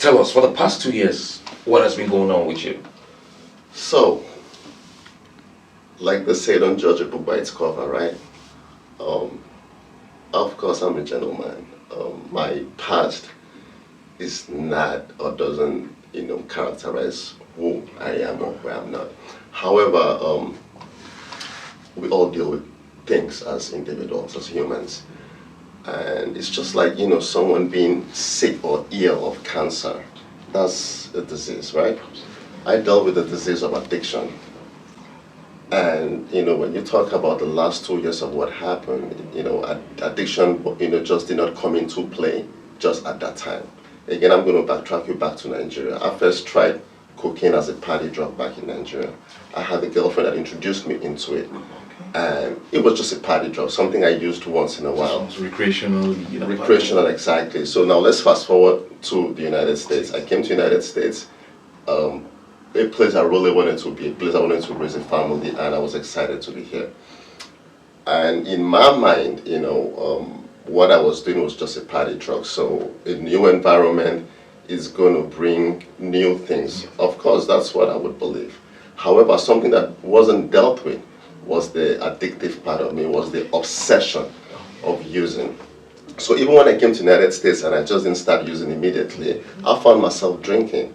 tell us, for the past 2 years, what has been going on with you? So, like they say, don't judge a book by its cover, right? Um, of course, I'm a gentleman. My past is not or doesn't, characterize who I am or who I'm not. However, we all deal with things as individuals, as humans. And it's just like, someone being sick or ill of cancer. That's a disease, right? I dealt with the disease of addiction. And, when you talk about the last 2 years of what happened, addiction, just did not come into play just at that time. Again, I'm going to backtrack you back to Nigeria. I first tried cocaine as a party drug back in Nigeria. I had a girlfriend that introduced me into it. And it was just a party drug, something I used once in a while. It's recreational. Recreational, exactly. So now let's fast forward to the United States. I came to the United States, a place I really wanted to be, a place I wanted to raise a family, and I was excited to be here. And in my mind, what I was doing was just a party drug. So a new environment is going to bring new things. Of course, that's what I would believe. However, something that wasn't dealt with was the addictive part of me, was the obsession of using. So even when I came to the United States and I just didn't start using immediately, I found myself drinking.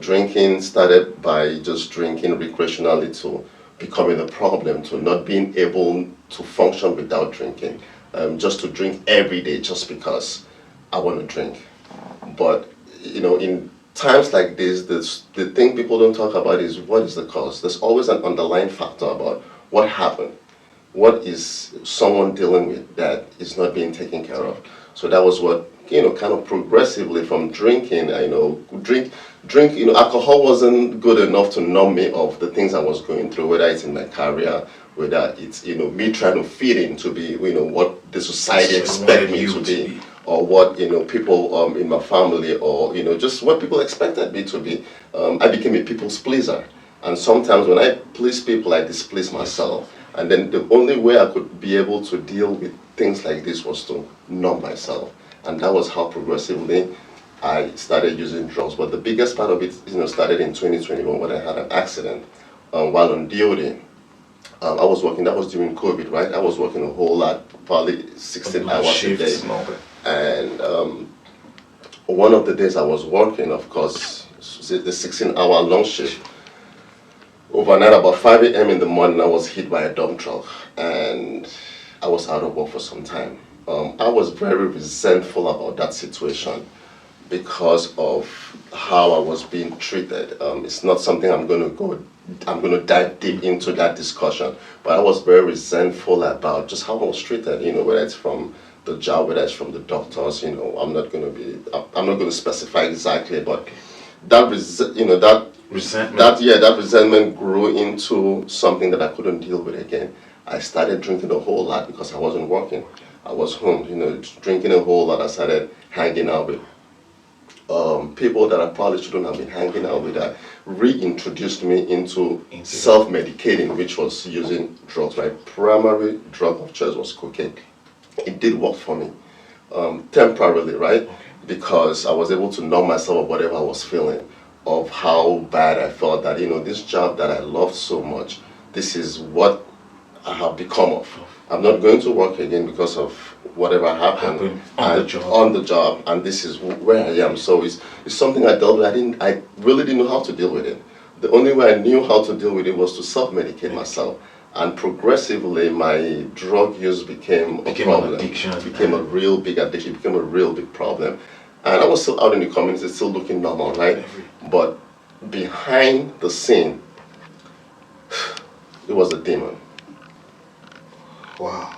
Drinking started by just drinking recreationally to becoming a problem, to not being able to function without drinking, just to drink every day just because I want to drink. But, in times like this, the thing people don't talk about is what is the cause. There's always an underlying factor about what happened. What is someone dealing with that is not being taken care of? So that was what, kind of progressively from drinking, alcohol wasn't good enough to numb me of the things I was going through, whether it's in my career, whether it's, me trying to fit in to be, what the society expect me to be, or what, people in my family, or, just what people expected me to be. I became a people's pleaser. And sometimes when I please people, I displease myself. And then the only way I could be able to deal with things like this was to numb myself. And that was how progressively I started using drugs. But the biggest part of it, started in 2021 when I had an accident while on duty. I was working, that was during COVID, right? I was working a whole lot, probably 16 hours a day. And one of the days I was working, of course, the 16-hour long shift. Overnight, about 5 a.m. in the morning, I was hit by a dump truck, and I was out of work for some time. I was very resentful about that situation because of how I was being treated. It's not something I'm going to dive deep into that discussion, but I was very resentful about just how I was treated, whether it's from the job, whether it's from the doctors, I'm not going to specify exactly, but that resentment grew into something that I couldn't deal with again. I started drinking a whole lot because I wasn't working. I was home, drinking a whole lot. I started hanging out with people that I probably shouldn't have been hanging out with. That reintroduced me into self-medicating, which was using drugs. My primary drug of choice was cocaine. It did work for me, temporarily, right? Because I was able to numb myself of whatever I was feeling, of how bad I felt that, this job that I loved so much, this is what I have become of. I'm not going to work again because of whatever happened on the job, and this is where I am. So it's something I dealt with. I really didn't know how to deal with it. The only way I knew how to deal with it was to self-medicate myself. And progressively, my drug use became a problem. It became a real big addiction. It became a real big problem. And I was still out in the community, still looking normal, right? But behind the scene, it was a demon. Wow.